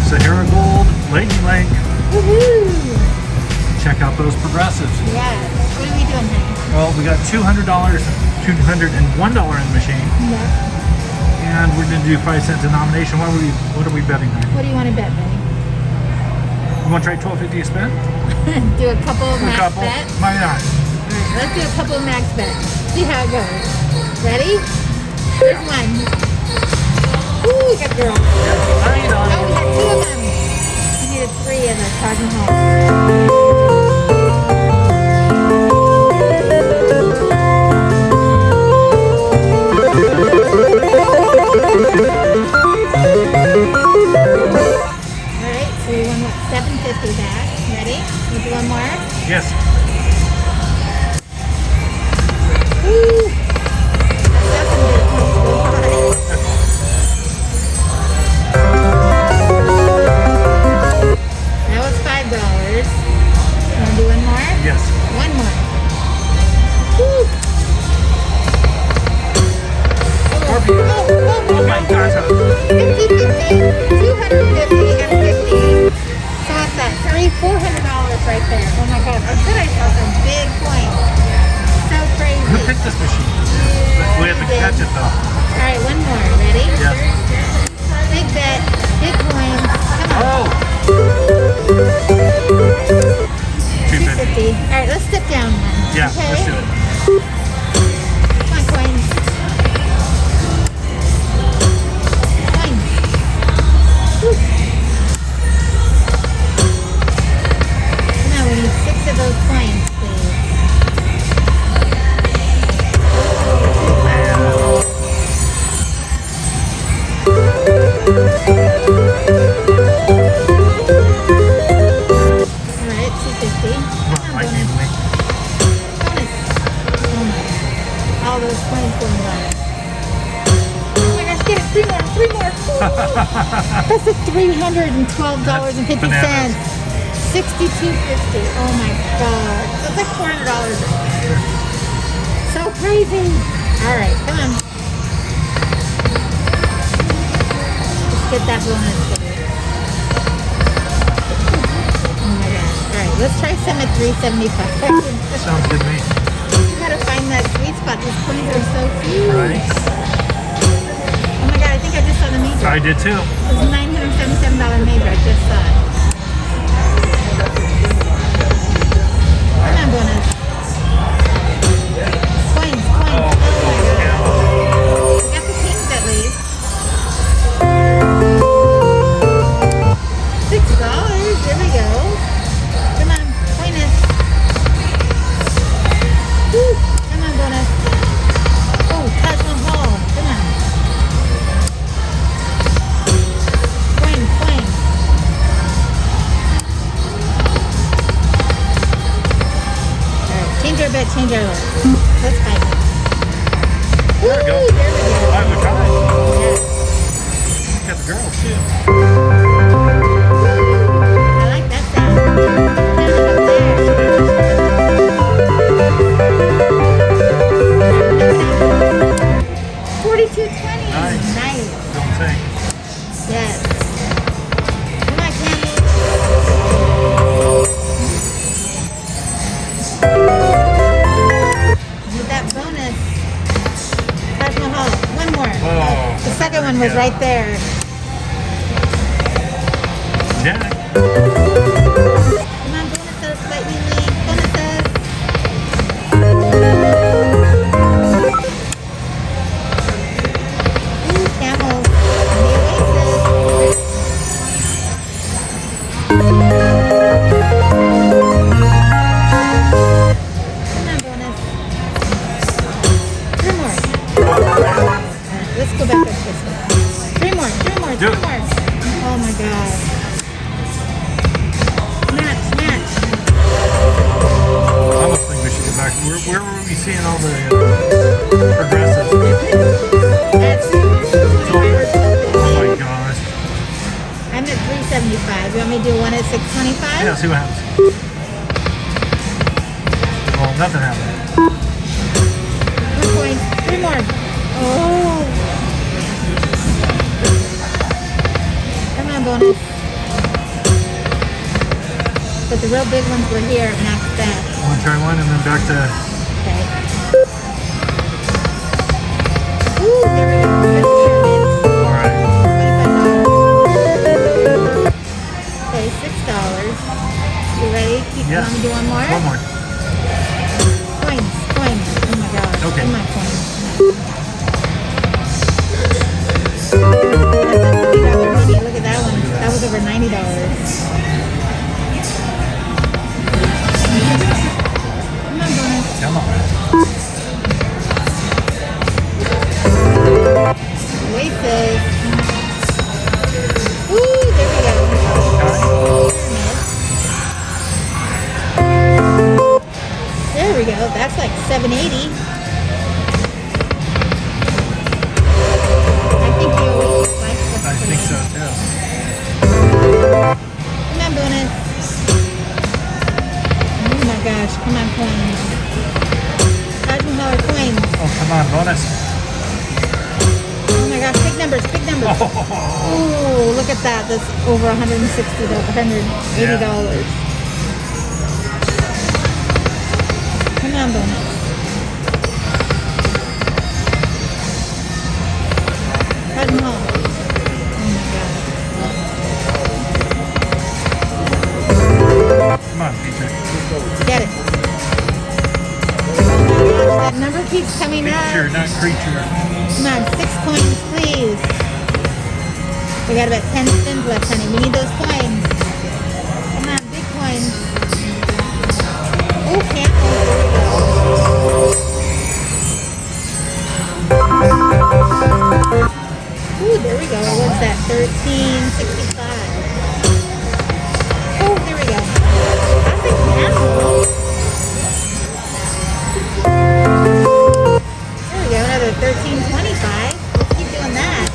Sahara Gold, Lady Link. Woohoo! Check out those progressives. Yes. What are we doing, honey? Well, we got $200, $201 in the machine, Yeah. and we're going to do 5-cent denomination. What are we betting on? What do you want to bet, buddy? You want to try $12.50 a spin? Do a couple of max couple? bets? Why not? Alright, let's do a couple of max bets. See how it goes. Ready? Here's one. Ooh, we got girls. Oh, we got two of them. We needed three in the Taj Mahal. Alright, so we won what, $7.50 back. Ready? We'll do one more. Yes. Woo! That's some good points to go high. That was $5. Wanna do one more? Yes. One more. Woo! Oh my gosh. 50, 250, and 50. So what's that? $400 right there. Oh my god. I bet I saw some big coins. So crazy. Who picked this machine? We have to catch it though. Alright, one more. Ready? Yes. Big bet. Big coins. Come on. Oh! 250. Alright, let's step down one. Yeah, Okay? let's do it. Come on, coins. Coins. Woo. Come on, we need 6 of those coins, please. Alright, 250. Come on, Mike, even me. Bonus. Oh my. All those coins going by. Oh my gosh, get it. 3 more. 3 more. That's a $312.50. Bananas. $62.50. Oh my god. That's like $400. So crazy. Alright, come on. Let's get that bonus. Oh my gosh. Alright, let's try some at $3.75. Sounds good to me. You gotta find that sweet spot. These coins are so cute. Right? Oh my god, I think I just saw the major. I did too. It was a $977 major. I just saw it. Come on, bonus. Coins, coins. Oh my god. We got the pings at least. $6. There we go. Come on, coinus. Woo. Come on, bonus. Oh, Taj Mahal. Come on. Coin, coin. Alright, change our bet, change our luck. Let's fight it. There we go. Woo, there we go. Alright, we tried. Yeah. Got the girls too. I like that sound. Now look up there. $42.20. Nice. Nice. Don't say. Yes. Come on, Cammy. With that bonus. Taj Mahal. One more. Oh. The second one was right there. Jack. Come on, bonuses, lightning lane. Bonuses. Ooh, camels. And the oasis. Come on, bonus. 3 more. Let's go back up this way. 3 more, 3 more, 3 Do it. more. Oh my god. Match, match. I almost think we should get back. Where were we seeing all the progressives? You want me to do one at 625? Yeah, see what happens. Well, nothing happened. 1 point. 3 more. Oh. Come on, bonus. But the real big ones were here at max bet. I'm gonna try one and then back to. Okay. Ooh, there we go. Alright. Okay, $6. You ready? Keep Yes. want me to do one more? One more. Coins. Oh my gosh. Okay. Come on, coins. That's $50 money. Look at that one. That was over $90. Come on, bonus. Come on. Oasis. Ooh, there we go. There we go. That's like $7.80. I think the Oasis likes us. I think so too. Come on, bonus. Oh my gosh. Come on, coins. $1,000 coins. Oh, come on, bonus. Oh my gosh, big numbers, big numbers. Oh. Ooh, look at that. That's over $160, $180. Come on, bonus. Cut them all. Oh my god. Come on, teacher. Get it. Oh my gosh, that number keeps coming Feature, up. not creature. Come on, 6 coins, please. We got about 10 spins left, honey. We need those coins. Come on, big coins. Oh, camels. There we go. Ooh, there we go. What's that? $13.65. Oh, there we go. That's a camel. There we go. Another $13.25. Let's keep doing that.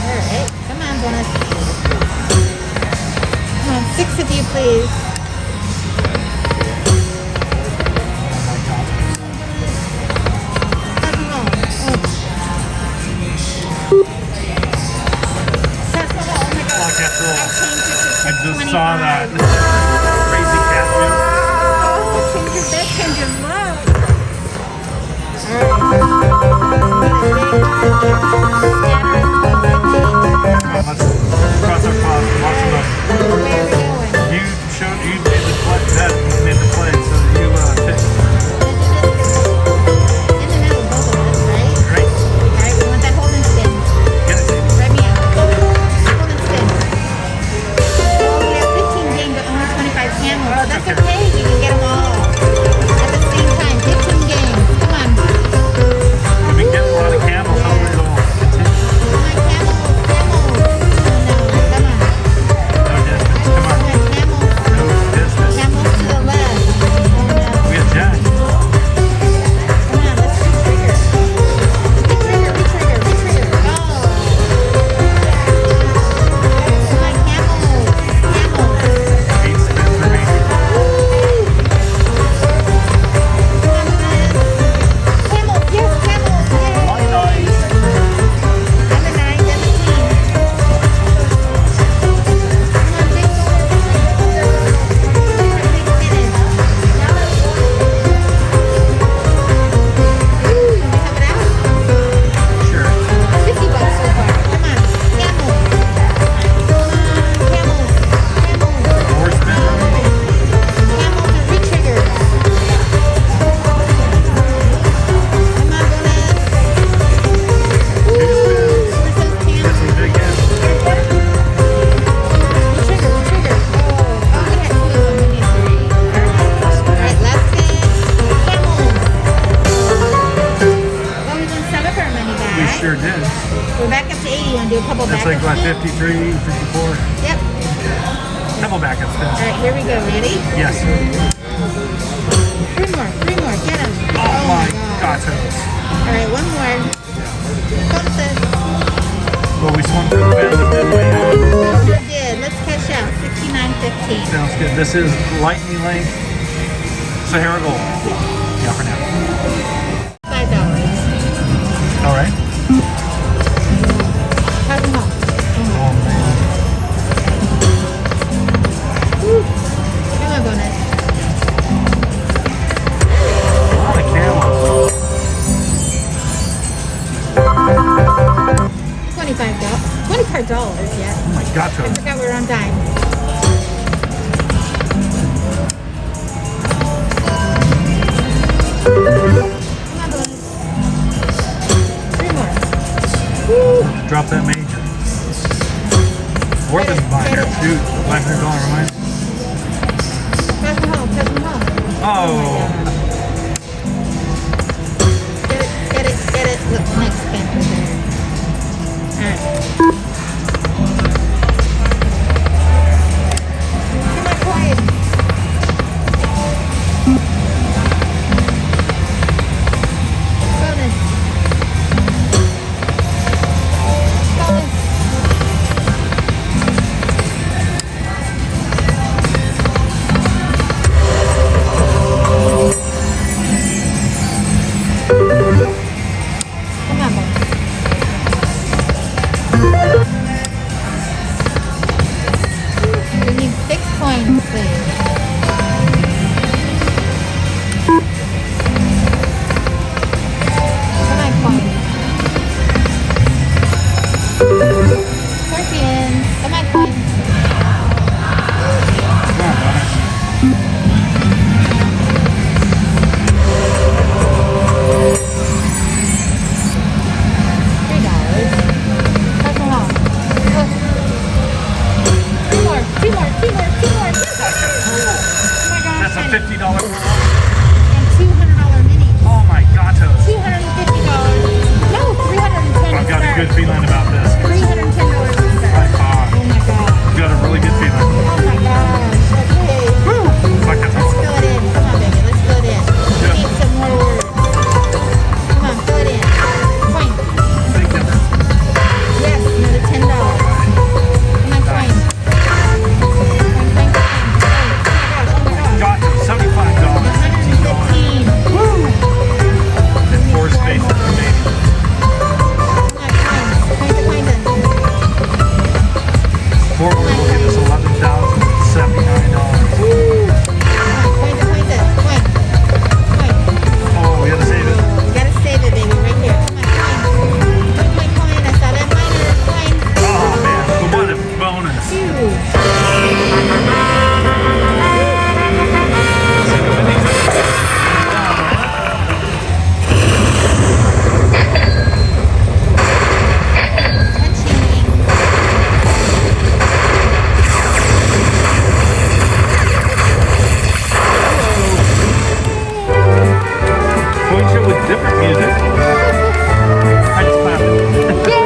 Alright, come on, bonus. Come on, 6 of you, please. I just saw that. Crazy cat food. Change your bed, change your love. Let's cross our paths and watch them. Where are we going? You made the play, that made the play, so you picked. In the middle, both of us, right? Right? Alright, we want that holding spin. Get it, baby. Write me out. Holding spin. Oh, we have 15 games, but only 25 camels. Oh, that's okay. You can get them all at the same time. 15 games. Come on. We've been getting a lot of camels. How do we go? Continue. Come on, camels. Camels. Oh, no. Come on. No distance. Come on. Come on, camels. No distance. Camels to the left. Oh, no. We have Jack. Come on, let's re-trigger. Re-trigger, re-trigger, re-trigger. Go. Come on, camels. Camels. 8 spins for me. Woo. Come on, guys. Camels, yes, camels. Yay. My dice. And the 9s and the queens. Come on, big bonus. Big finish. Ooh, you have it out? Sure. $50 so far. Come on, camels. Come on, camels. Camels. 4 spins for me. Camels and re-trigger. Come on, bonus. Ooh, where's those Get camels? some big hits. Re-trigger, re-trigger. Oh, we had 2 of them. We need 3. Alright, last spin. Camels. Well, we won some of our money back. We sure did. We're back up to 80. You want to do a couple That's like backup what, spins? 53, 54. Yep. Couple backup spins. Alright, here we go. Ready? Yes. 3 more. Get them. Oh my God. gatos. Alright, one more. Bonuses. Well, we swung through the bend and then we Sure did. Let's cash out. $69.15. sounds good. This is Lightning Link Sahara Gold. Yeah, for now. $5. All right. How's it home? Oh man. Woo. Come on, bonus. A lot of camos. $25. Yeah. Oh my gato. I forgot we were on time. Come on, bonus. 3 more. Woo. Drop that major. More than minor. Shoot, $500 reminder. Pass them home. Pass them home. Oh. Get it. Get it. Get it. Look, next spin right there. Alright. Come on, quiet. Bonus. Bonus. Come on, bonus. We need 6 coins, please. Come on, coins. Scorpions. Come on, coins. Come on, bonus. $3. Pass them home. Look. 2 more. 2 more. 2 more. 2 more. Oh my gosh. That's a $50 And $200 mini. Oh my gatos. $250. No, $310. I've got a good feeling about this. $310 to start. By far. Oh my god. I've got a really good feeling. Oh my gosh. Okay. Fuck it. Let's fill it in. Come on, baby. Let's fill it in. We Yeah. need some more words. Come on, fill it in. Coin. Big number. Yes, another $10. Come on, coin. Coin, coin, coin. Oh my gosh. Gato, $75. $15. 115. Woo! And 4 spaces remaining. Come on, coins. Coins are coins. Forward will give us $11,079. Oh, we gotta save it. You gotta save it, baby, right here. Come on, coin. I saw that minor coin. Oh man, what a bonus. Huge. Coin show with different music. I just found it. Yay!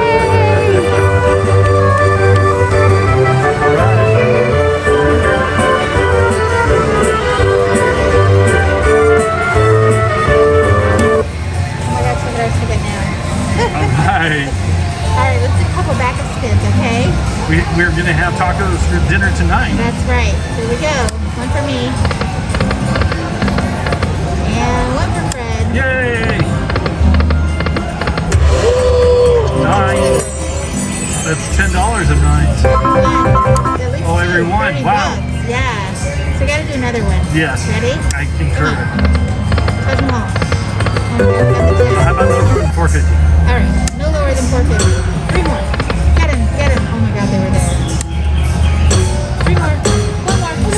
Oh my gosh, look at our ticket now. Alright. Alright, let's do a couple backup spins, okay? We're gonna have tacos for dinner tonight. That's right. Here we go. One for me. And one for Fred. Yay! Nine. That's $10 of nines. At least Oh, every one. 30 Wow. bucks. Yeah. So we gotta do another one. Yes. Ready? I concur. Touch them all. How about no more than 450? Alright. No lower than 450. 3 more. Get him. Get him. Oh my god, they were there. 3 more. 1 more.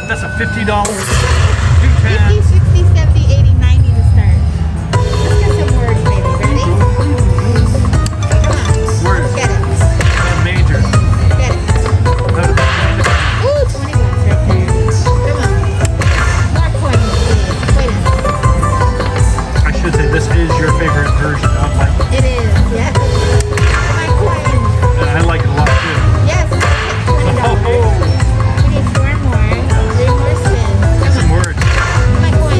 That's a $50. 50, 60, 70, 80, 90 to start. Let's get some words, baby. Ready? Come on. Words. Get it. And major. Get it. Ooh, 20 bucks right there. Come on. More coins, please. Wait a minute. I should say this is your favorite version of like. It is, yes. My coins. And I like it a lot too. Yes, $20. Oh, We need 4 more. 3 more spins. Come some on. words. My coins.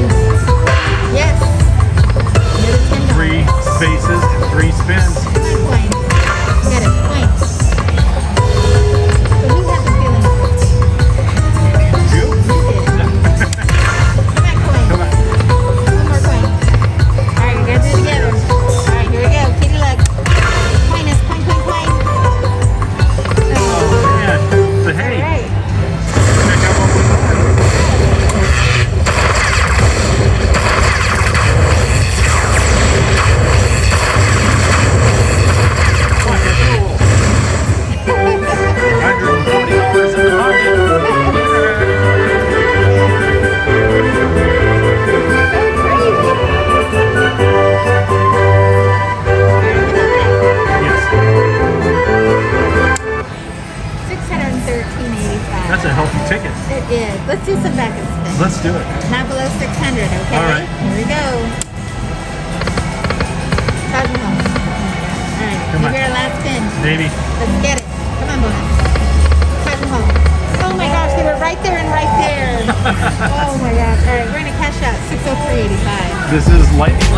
14.85. That's a healthy ticket. It is. Let's do some back and spin. Let's do it. Not below 600, okay? All right. Here we go. Thousand home. All right. Come on. Give your last spin. Maybe. Let's get it. Come on, bonus. Thousand home. Oh my gosh, they were right there and right there. Oh my gosh. All right, we're gonna cash out 603.85. This is lightning